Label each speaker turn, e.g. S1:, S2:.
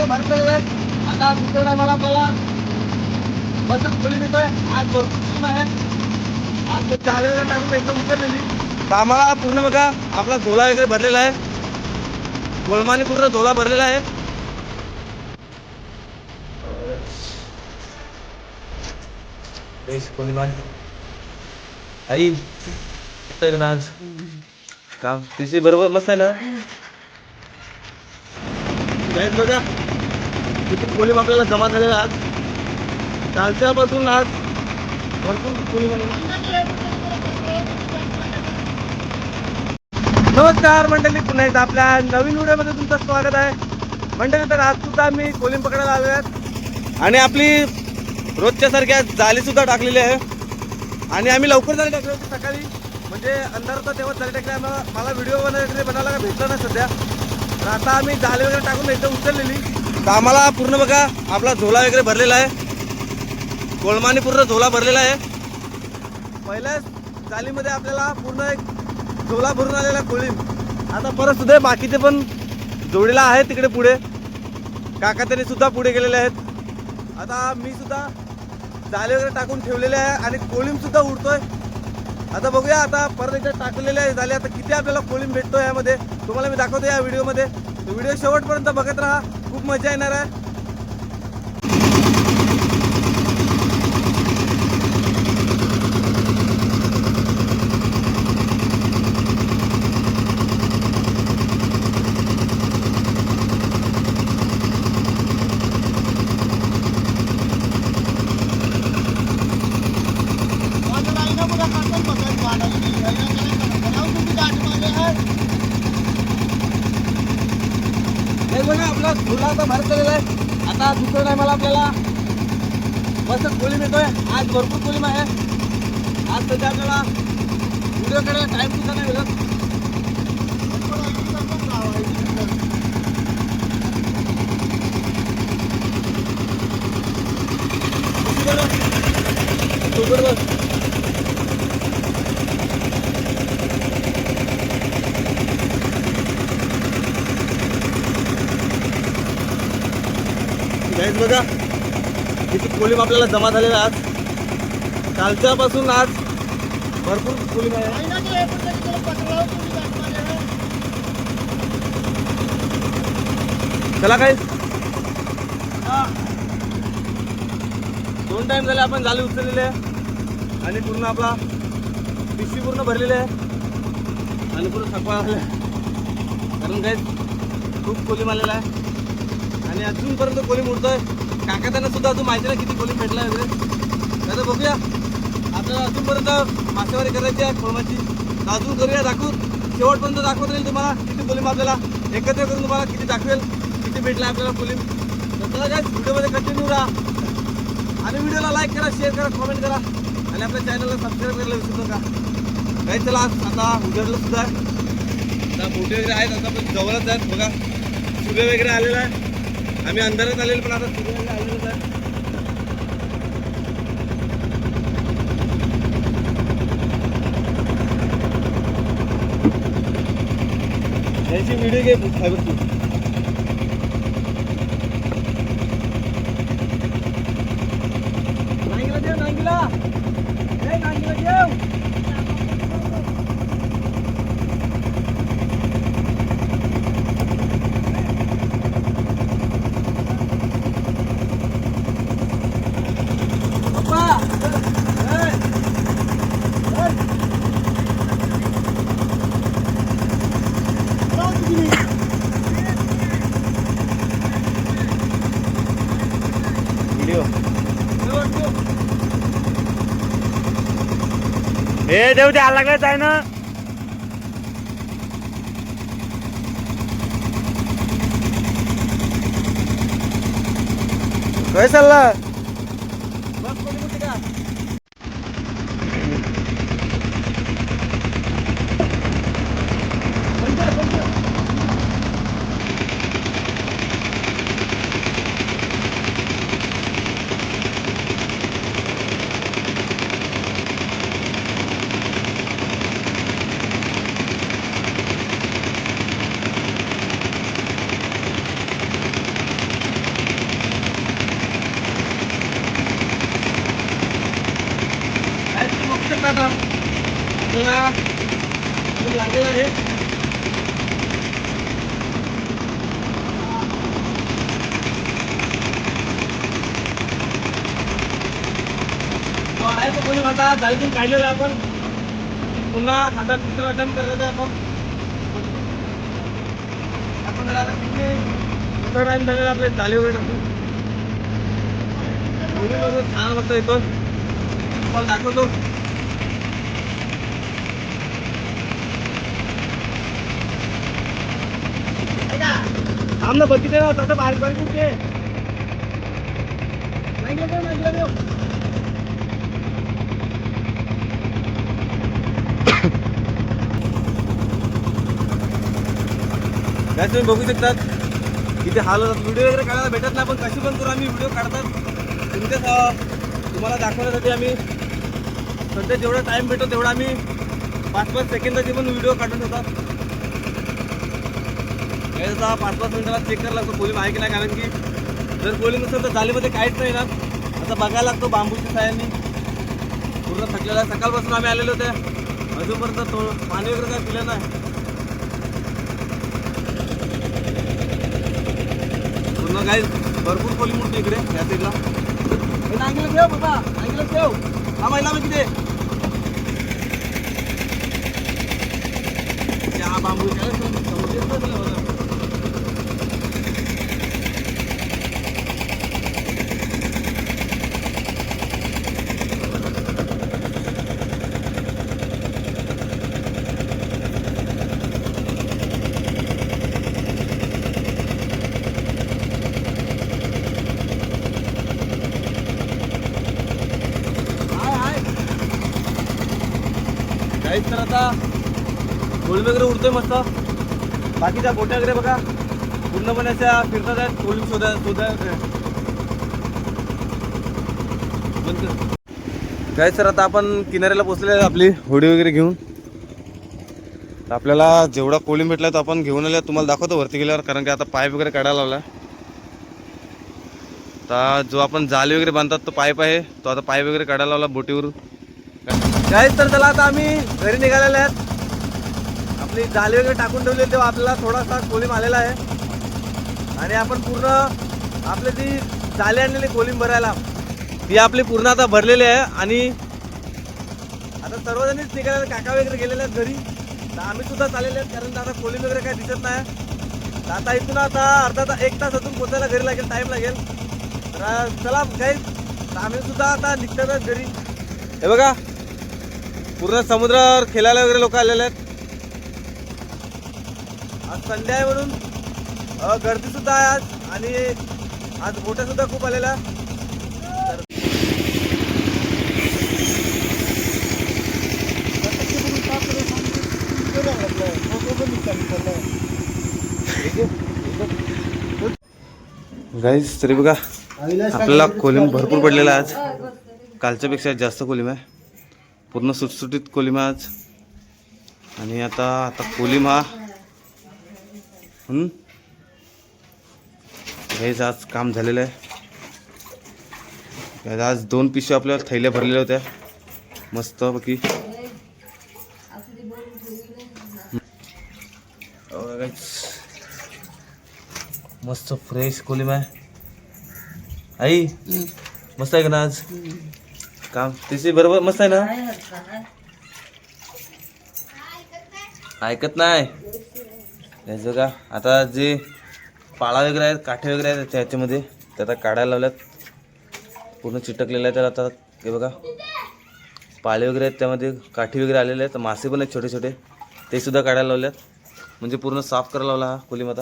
S1: भरलेलं आहे. आता दुसऱ्या टायमाला आपल्याला बसत खोली देतोय. आज भरपूर आहे. आज चालेल टाकून एकदम उतरलेली. तर आम्हाला पूर्ण बघा आपला झोला वगैरे भरलेला आहे. गोलमाने पूर्ण झोला भरलेला आहे. आई आज काम तिची बरोबर मस्त आहे ना. बघा किती कोलिम आपल्याला जमा झालेला आज. कालच्यापासून आज भरपूर कोलिम. नमस्कार मंडळी, पुन्हा एकदा आपल्या नवीन व्हिडिओमध्ये तुमचं स्वागत आहे. मंडळी तर आज सुद्धा आम्ही कोलिम पकडायला आलो आहेत आणि आपली रोजच्या सारख्या जाळी सुद्धा टाकलेली आहे. आणि आम्ही लवकर जाळी टाकली होती सकाळी, म्हणजे अंधार होता तेव्हा जाळी टाकली. मला व्हिडिओ वगैरे बनायला भेटलं ना सध्या. तर आता आम्ही जाळी वगैरे टाकून एकदम उचललेली. तर आम्हाला पूर्ण बघा आपला झोला वगैरे भरलेला आहे. गोलमाने पूर्ण झोला भरलेला आहे. पहिल्या जाळीमध्ये आपल्याला पूर्ण एक झोला भरून आलेला कोळीम. आता परत सुद्धा बाकीचे पण जोडीला आहे तिकडे पुढे. काका त्यांनी सुद्धा पुढे गेलेले आहेत. आता मी सुद्धा जाळे वगैरे टाकून ठेवलेले आहे आणि कोळीम सुद्धा उडतोय. आता बघूया, आता परत एकदा टाकलेले आहे जाळे. आता किती आपल्याला कोळीम भेटतो यामध्ये तुम्हाला मी दाखवतो या व्हिडिओमध्ये. व्हिडिओ शेवटपर्यंत बघत राहा, खूप मजा येणार आहे. बघा आपला झोला आता बाहेर केलेला आहे. आता दुसऱ्या टायमाला आपल्याला मस्त कोलिम येतोय. आज भरपूर कोलिम आहे. आज सध्या आपल्याला व्हिडिओकडे टाइम सुद्धा नाही मिळत. बघा किती कोलिम आपल्याला जमा झालेला आज. कालच्यापासून आज भरपूर कोलिम आहे. चला काय 2 टाइम झाले आपण जाळी उचललेले आहे आणि पूर्ण आपला पिशवी पूर्ण भरलेले आहे आणि पूर्ण थकवा आलेला आहे. कारण काय खूप कोलिम आलेला आहे आणि अजूनपर्यंत कोलिम उडतोय. काका त्यांना सुद्धा अजून माहिती नाही किती कोलिम भेटला वगैरे. तर बघूया, आपल्याला अजूनपर्यंत मासेमारी करायची आहे कोळमाची. तर अजून करूया, दाखवू शेवटपर्यंत दाखवत राहील तुम्हाला किती कोलिम आपल्याला एकत्र करून तुम्हाला किती दाखवेल किती भेटला आपल्याला कोलिम. तर चला काय व्हिडिओमध्ये कंटिन्यू राहा आणि व्हिडिओला लाईक करा, शेअर करा, कमेंट करा आणि आपल्या चॅनलला सबस्क्राईब करायला विसरू नका. काही चला आता उजेडलं सुद्धा आहे. आता मोठे वगैरे आहेत, आता पण जवळच आहेत. बघा सूर्य वगैरे आलेला आहे. आम्ही अंधारात आलेलो पण आता सूर्य वगैरे आलेलोच आहे. याची व्हिडिओ घे फायबरची. नांगीला देव, नांगीला नांगीला देव. हे देव द्यायला लागलेच आहे ना. काय चालला बस कोणी कुठे का. शकता आता आपल्याला लागलेलं आहे. आहे तो कोणी आता जाळीतून काढलेलं आहे आपण. पुन्हा आता दुसरं अटेम्प्ट करायचं आहे आपण जरा आता किती दुसरा टाइम झालेला आपले जाळी वगैरे टाकून छान वाटतं येतो. तुम्हाला दाखवतो. थांब ना बघितले ना तसं बाहेर बाहेर कुठे काय तुम्ही बघू शकतात किती हाल होतात. व्हिडिओ वगैरे काढायला भेटत नाही पण कशी पण करून आम्ही व्हिडिओ काढतात तुम्हाला दाखवण्यासाठी. आम्ही सध्या जेवढा टाइम भेटतो तेवढा आम्ही 5-5 सेकंदाचे पण व्हिडिओ काढत होतात. आता 5-5 मिनिटाला चेक करायला लागतो कोलिम आहे की नाही, कारण की जर कोलिम नसेल तर जालीमध्ये काहीच नाही ना. आता बघायला लागतो बांबूच्या साह्याने. पूर्ण थकलेला सकाळपासून आम्ही आलेलो होते, अजूनपर्यंत पाणी वगैरे काय पिलं नाही. पूर्ण काही भरपूर कोलिम उडते इकडे या साईडला. नांगीला ठेव बाबा, नांगीला ठेव. हा महिला मग किती त्या बांबू काहीच. तर आता कोलिम वगैरे उडतोय मस्त. बाकीच्या गोट्या वगैरे बघा पूर्णपणे अशा फिरतात आहेत कोलिम शोधा. काय सर आता आपण किनाऱ्याला पोचलेले आहे आपली होडी वगैरे घेऊन. आपल्याला जेवढा कोलिम भेटला तो आपण घेऊन आले. तुम्हाला दाखवतो वरती गेल्यावर, कारण की आता पाईप वगैरे काढायला लावला. आता जो आपण जाळी वगैरे बांधतात तो पाईप आहे, तो आता पाईप वगैरे काढायला लावला बोटीवरून. काय तर चला आता आम्ही घरी निघालेले आहेत. आपली जाळी वगैरे टाकून ठेवली तेव्हा आपल्याला थोडासा कोलिम आलेला आहे. आणि आपण पूर्ण आपली ती जाळी आणलेली कोलिम भरायला ती आपली पूर्ण आता भरलेली आहे. आणि आता सर्वजणच निघालेले, काका वगैरे गेलेले आहेत घरी. तर आम्ही सुद्धा चाललेले आहेत, कारण आता कोलिम वगैरे काही दिसत नाही. तर आता इथून आता अर्धा 1 तास अजून पोचायला घरी लागेल, टाईम लागेल. तर चला काही आम्ही सुद्धा आता निघतात घरी. हे बघा पूर्ण समुद्रावर खेळायला वगैरे लोक आलेले आहेत. आज संडे आहे म्हणून गर्दी सुद्धा आहे आज. आणि आज बोट्या सुद्धा खूप आलेल्या. गाईस तरी बघा आपल्याला कोलिम भरपूर पडलेला आहे आज. कालच्यापेक्षा जास्त कोलिम आहे. पूर्ण सुटसुटीत कोलिम आहे आज. आणि आता कोलिम हा गाईस आज काम झालेलं आहे. आज 2 पिशव्या आपल्या थैल्या भरलेल्या होत्या मस्त पैकी. मस्त फ्रेश कोलिम आहे. आई मस्त आहे का ना आज काम तिचे बरोबर मस्त आहे ना. ऐकत नाही याचं का. आता जे पाळा वगैरे आहेत, काठे वगैरे आहेत त्याच्यामध्ये ते आता काढायला लावल्यात. पूर्ण चिटकलेलं आहे. तर आता हे बघा पाळे वगैरे आहेत, त्यामध्ये काठी वगैरे आलेले आहेत. मासे पण आहेत छोटे छोटे, ते सुद्धा काढायला लावल्यात. म्हणजे पूर्ण साफ करायला लावला हा कोलिम आता.